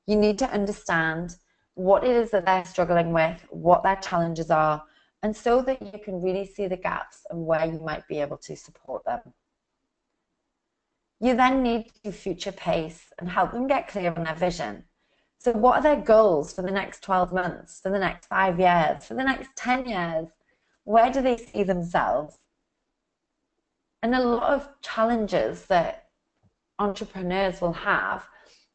You need to understand what it is that they're struggling with, what their challenges are, and so that you can really see the gaps and where you might be able to support them. You then need to future pace and help them get clear on their vision. So what are their goals for the next 12 months, for the next 5 years, for the next 10 years? Where do they see themselves? And a lot of challenges that entrepreneurs will have,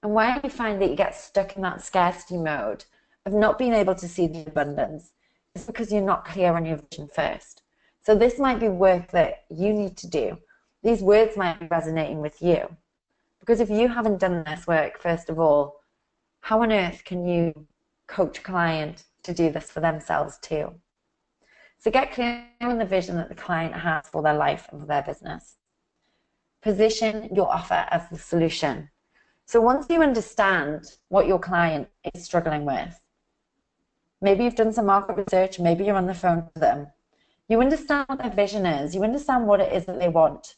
and where you find that you get stuck in that scarcity mode of not being able to see the abundance, is because you're not clear on your vision first. So this might be work that you need to do. These words might be resonating with you. Because if you haven't done this work, first of all, how on earth can you coach a client to do this for themselves too? So get clear on the vision that the client has for their life and for their business. Position your offer as the solution. So once you understand what your client is struggling with, maybe you've done some market research, maybe you're on the phone to them, you understand what their vision is, you understand what it is that they want.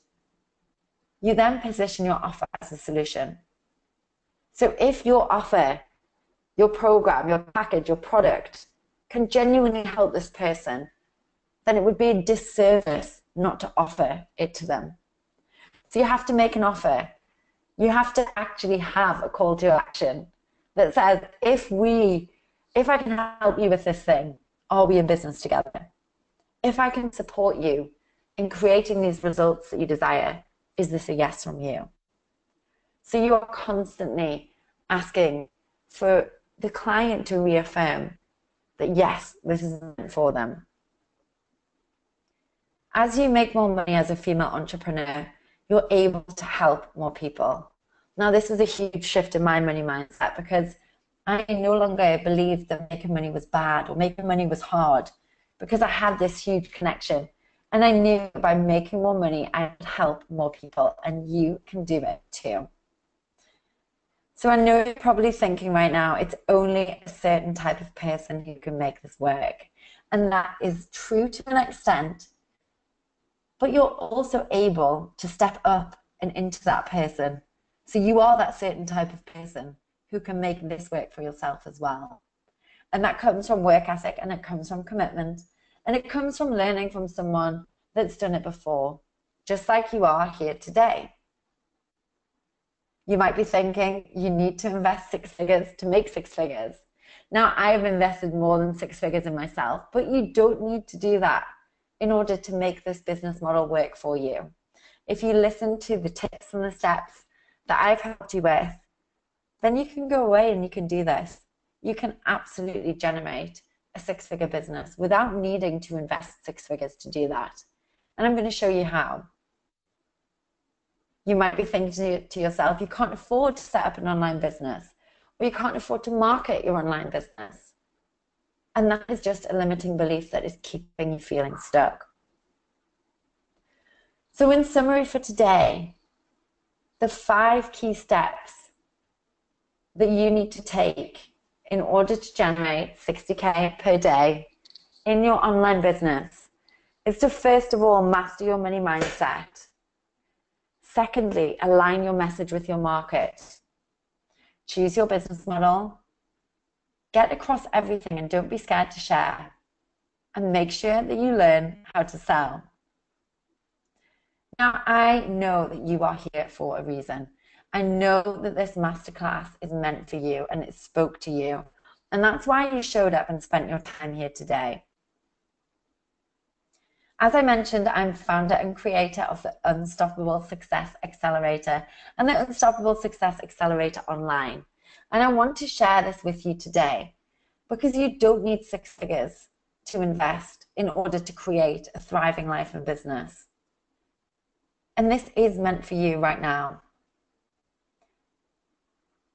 You then position your offer as a solution. So if your offer, your program, your package, your product can genuinely help this person, then it would be a disservice not to offer it to them. So you have to make an offer. You have to actually have a call to action that says, if I can help you with this thing, are we in business together? If I can support you in creating these results that you desire, is this a yes from you? So you are constantly asking for the client to reaffirm that yes, this is meant for them. As you make more money as a female entrepreneur, you're able to help more people. Now, this was a huge shift in my money mindset because I no longer believed that making money was bad or making money was hard, because I had this huge connection. And I knew by making more money, I would help more people, and you can do it too. So I know you're probably thinking right now, it's only a certain type of person who can make this work. And that is true to an extent, but you're also able to step up and into that person. So you are that certain type of person who can make this work for yourself as well. And that comes from work ethic, and it comes from commitment, and it comes from learning from someone that's done it before, just like you are here today. You might be thinking you need to invest 6 figures to make 6 figures. Now, I've invested more than 6 figures in myself, but you don't need to do that in order to make this business model work for you. If you listen to the tips and the steps that I've helped you with, then you can go away and you can do this. You can absolutely generate a 6-figure business without needing to invest 6 figures to do that. And I'm going to show you how. You might be thinking to yourself, you can't afford to set up an online business, or you can't afford to market your online business. And that is just a limiting belief that is keeping you feeling stuck. So in summary for today, the 5 key steps that you need to take in order to generate 60K per day in your online business is to, first of all, master your money mindset. Secondly, align your message with your market. Choose your business model. Get across everything and don't be scared to share. And make sure that you learn how to sell. Now, I know that you are here for a reason. I know that this masterclass is meant for you and it spoke to you. And that's why you showed up and spent your time here today. As I mentioned, I'm founder and creator of the Unstoppable Success Accelerator and the Unstoppable Success Accelerator Online. And I want to share this with you today because you don't need 6 figures to invest in order to create a thriving life and business. And this is meant for you right now.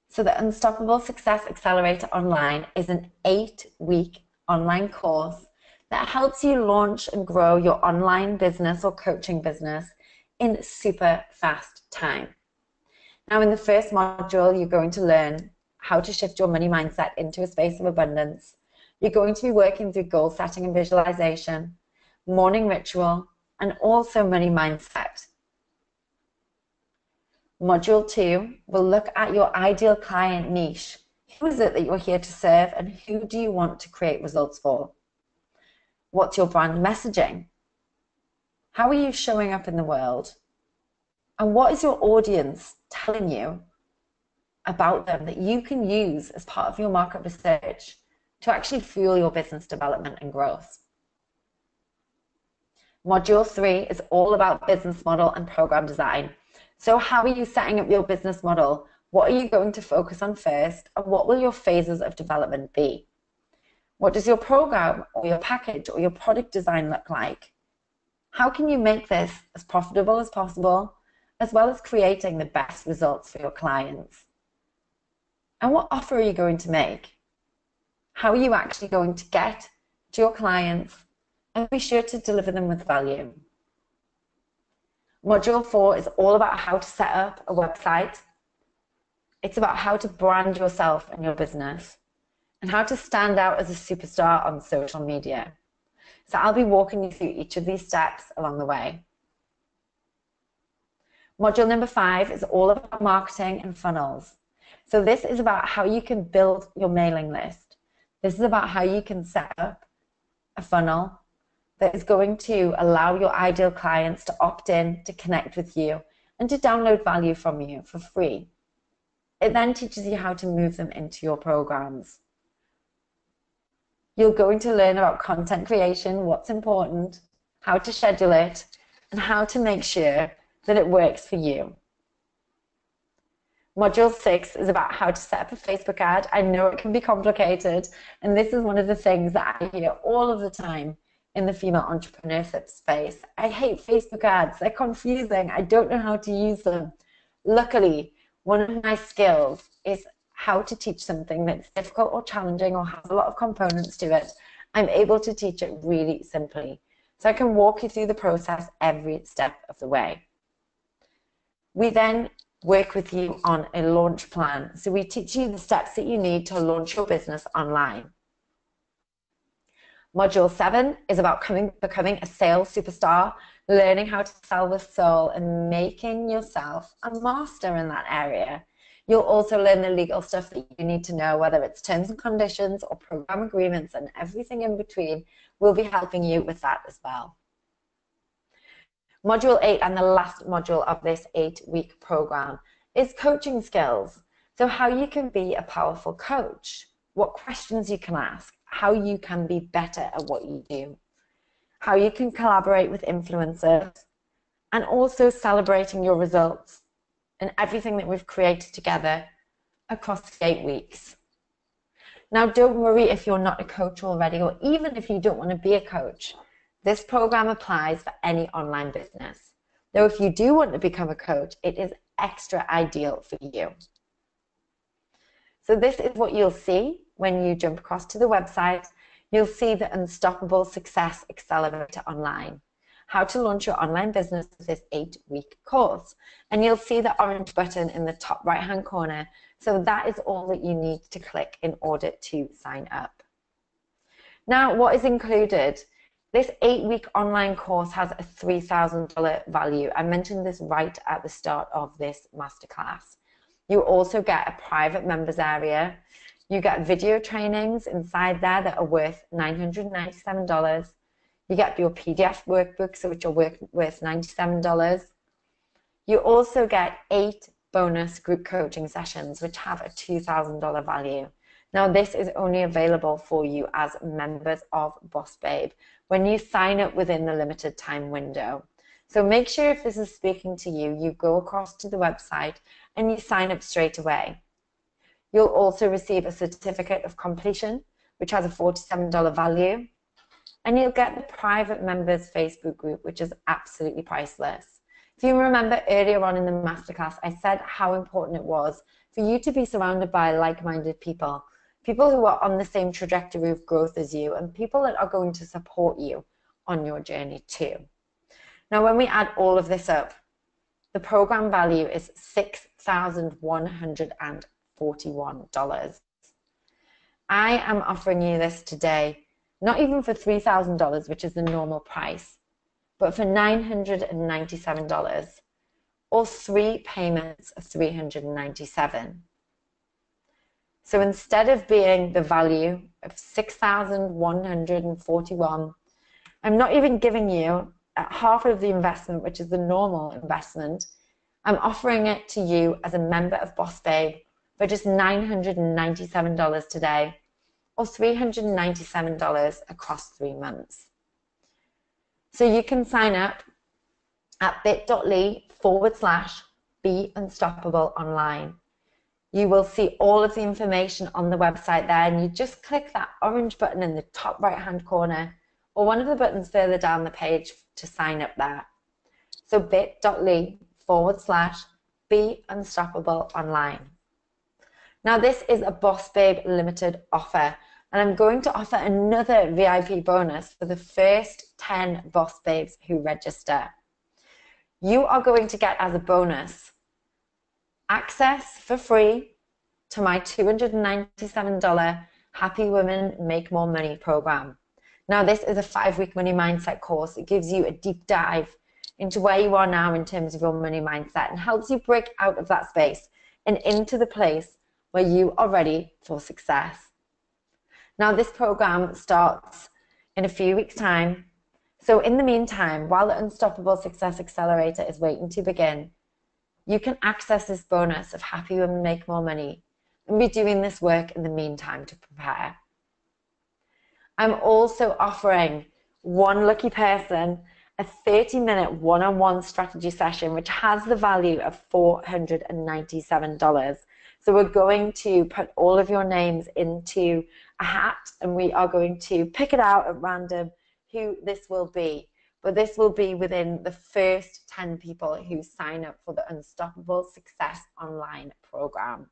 So the Unstoppable Success Accelerator Online is an 8-week online course that helps you launch and grow your online business or coaching business in super fast time. Now, in the first module, you're going to learn how to shift your money mindset into a space of abundance. You're going to be working through goal setting and visualization, morning ritual, and also money mindset. Module 2 will look at your ideal client niche. Who is it that you're here to serve, and who do you want to create results for? What's your brand messaging? How are you showing up in the world? And what is your audience telling you about them that you can use as part of your market research to actually fuel your business development and growth? Module 3 is all about business model and program design. So how are you setting up your business model? What are you going to focus on first? And what will your phases of development be? What does your program or your package or your product design look like? How can you make this as profitable as possible, as well as creating the best results for your clients? And what offer are you going to make? How are you actually going to get to your clients and be sure to deliver them with value? Module 4 is all about how to set up a website. It's about how to brand yourself and your business and how to stand out as a superstar on social media. So I'll be walking you through each of these steps along the way. Module number 5 is all about marketing and funnels. So this is about how you can build your mailing list. This is about how you can set up a funnel that is going to allow your ideal clients to opt in, to connect with you, and to download value from you for free. It then teaches you how to move them into your programs. You're going to learn about content creation, what's important, how to schedule it, and how to make sure that it works for you. Module 6 is about how to set up a Facebook ad. I know it can be complicated, and this is one of the things that I hear all of the time in the female entrepreneurship space. I hate Facebook ads. They're confusing. I don't know how to use them. Luckily, one of my skills is how to teach something that's difficult or challenging or has a lot of components to it. I'm able to teach it really simply. So I can walk you through the process every step of the way. We then work with you on a launch plan. So we teach you the steps that you need to launch your business online. Module 7 is about becoming a sales superstar, learning how to sell with soul and making yourself a master in that area. You'll also learn the legal stuff that you need to know, whether it's terms and conditions or program agreements and everything in between. We'll be helping you with that as well. Module 8 and the last module of this 8-week program is coaching skills. So how you can be a powerful coach, what questions you can ask, how you can be better at what you do, how you can collaborate with influencers, and also celebrating your results and everything that we've created together across the 8 weeks. Now, don't worry if you're not a coach already, or even if you don't want to be a coach. This program applies for any online business. Though if you do want to become a coach, it is extra ideal for you. So this is what you'll see when you jump across to the website. You'll see the Unstoppable Success Accelerator online, how to launch your online business with this 8-week course. And you'll see the orange button in the top right-hand corner. So that is all that you need to click in order to sign up. Now, what is included? This 8-week online course has a $3,000 value. I mentioned this right at the start of this masterclass. You also get a private members area. You get video trainings inside there that are worth $997. You get your PDF workbooks, which are worth $97. You also get 8 bonus group coaching sessions, which have a $2,000 value. Now, this is only available for you as members of Boss Babe when you sign up within the limited time window. So make sure if this is speaking to you, you go across to the website and you sign up straight away. You'll also receive a certificate of completion, which has a $47 value. And you'll get the private members Facebook group, which is absolutely priceless. If you remember earlier on in the masterclass, I said how important it was for you to be surrounded by like-minded people, people who are on the same trajectory of growth as you, and people that are going to support you on your journey too. Now, when we add all of this up, the program value is $6,150. I am offering you this today, not even for $3,000, which is the normal price, but for $997, or 3 payments of $397. So instead of being the value of $6,141, I'm not even giving you half of the investment, which is the normal investment. I'm offering it to you as a member of Boss Babe for just $997 today, or $397 across 3 months. So you can sign up at bit.ly/beunstoppableonline. You will see all of the information on the website there, and you just click that orange button in the top right-hand corner, or one of the buttons further down the page to sign up there. So bit.ly/beunstoppableonline. Now this is a Boss Babe limited offer, and I'm going to offer another VIP bonus for the first 10 Boss Babes who register. You are going to get as a bonus access for free to my $297 Happy Women Make More Money program. Now this is a 5-week money mindset course. It gives you a deep dive into where you are now in terms of your money mindset and helps you break out of that space and into the place where you are ready for success. Now this program starts in a few weeks' time. So in the meantime, while the Unstoppable Success Accelerator is waiting to begin, you can access this bonus of Happy Women Make More Money and be doing this work in the meantime to prepare. I'm also offering one lucky person a 30-minute one-on-one strategy session, which has the value of $497. So we're going to put all of your names into a hat, and we are going to pick it out at random who this will be. But this will be within the first 10 people who sign up for the Unstoppable Success Online program.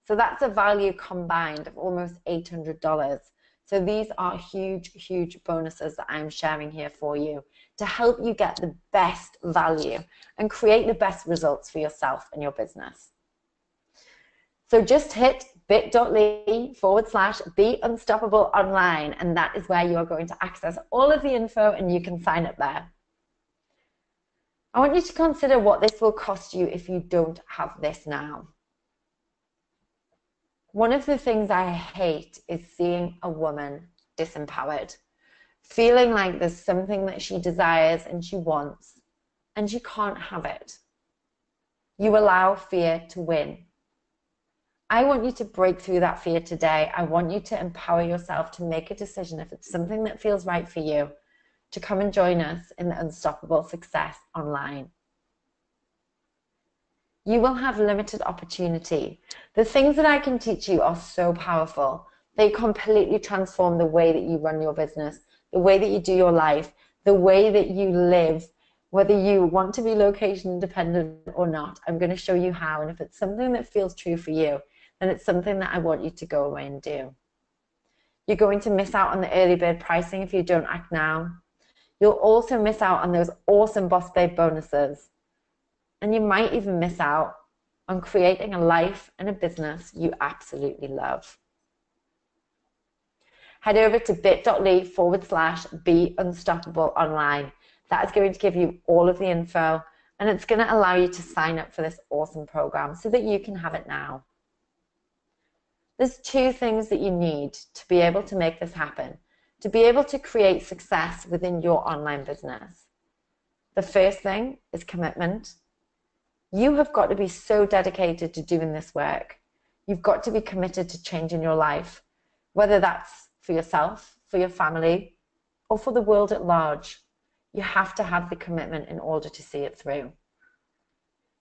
So that's a value combined of almost $800. So these are huge, huge bonuses that I'm sharing here for you to help you get the best value and create the best results for yourself and your business. So just hit bit.ly/beunstoppableonline, and that is where you are going to access all of the info and you can sign up there. I want you to consider what this will cost you if you don't have this now. One of the things I hate is seeing a woman disempowered, feeling like there's something that she desires and she wants, and she can't have it. You allow fear to win. I want you to break through that fear today. I want you to empower yourself to make a decision, if it's something that feels right for you, to come and join us in the Unstoppable Success Online. You will have limited opportunity. The things that I can teach you are so powerful. They completely transform the way that you run your business, the way that you do your life, the way that you live, whether you want to be location independent or not. I'm going to show you how. And if it's something that feels true for you, then it's something that I want you to go away and do. You're going to miss out on the early bird pricing if you don't act now. You'll also miss out on those awesome Boss Babe bonuses. And you might even miss out on creating a life and a business you absolutely love. Head over to bit.ly/beunstoppableonline. That is going to give you all of the info, and it's going to allow you to sign up for this awesome program so that you can have it now. There's 2 things that you need to be able to make this happen, to be able to create success within your online business. The first thing is commitment. You have got to be so dedicated to doing this work. You've got to be committed to changing your life, whether that's for yourself, for your family, or for the world at large. You have to have the commitment in order to see it through.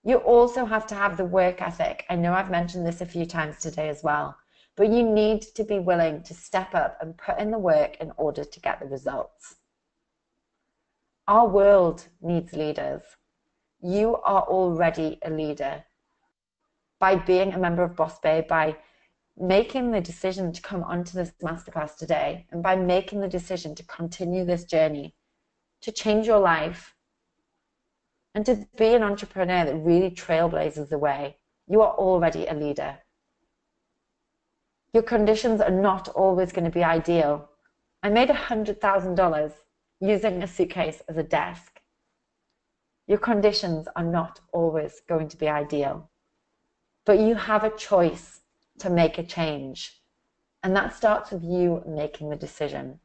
You also have to have the work ethic. I know I've mentioned this a few times today as well, but you need to be willing to step up and put in the work in order to get the results. Our world needs leaders. You are already a leader. By being a member of Boss Babe, by making the decision to come onto this masterclass today, and by making the decision to continue this journey, to change your life, and to be an entrepreneur that really trailblazes the way, you are already a leader. Your conditions are not always going to be ideal. I made $100,000 using a suitcase as a desk. Your conditions are not always going to be ideal, but you have a choice to make a change. And that starts with you making the decision.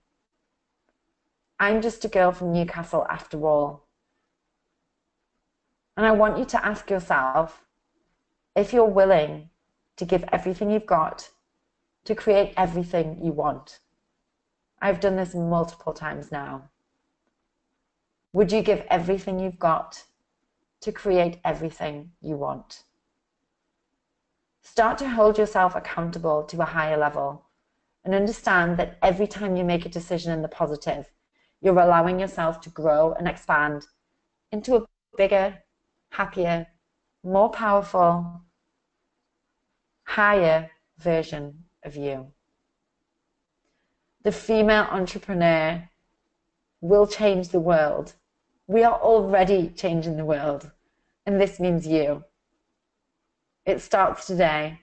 I'm just a girl from Newcastle after all. And I want you to ask yourself if you're willing to give everything you've got to create everything you want. I've done this multiple times now. Would you give everything you've got to create everything you want? Start to hold yourself accountable to a higher level and understand that every time you make a decision in the positive, you're allowing yourself to grow and expand into a bigger, happier, more powerful, higher version of you. The female entrepreneur will change the world. We are already changing the world, and this means you. It starts today.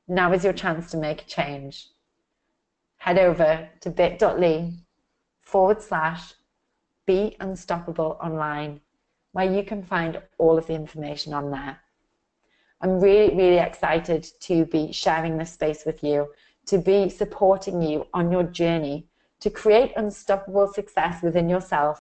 Now is your chance to make a change. Head over to bit.ly/beunstoppableonline, where you can find all of the information on there. I'm really, really excited to be sharing this space with you, to be supporting you on your journey to create unstoppable success within yourself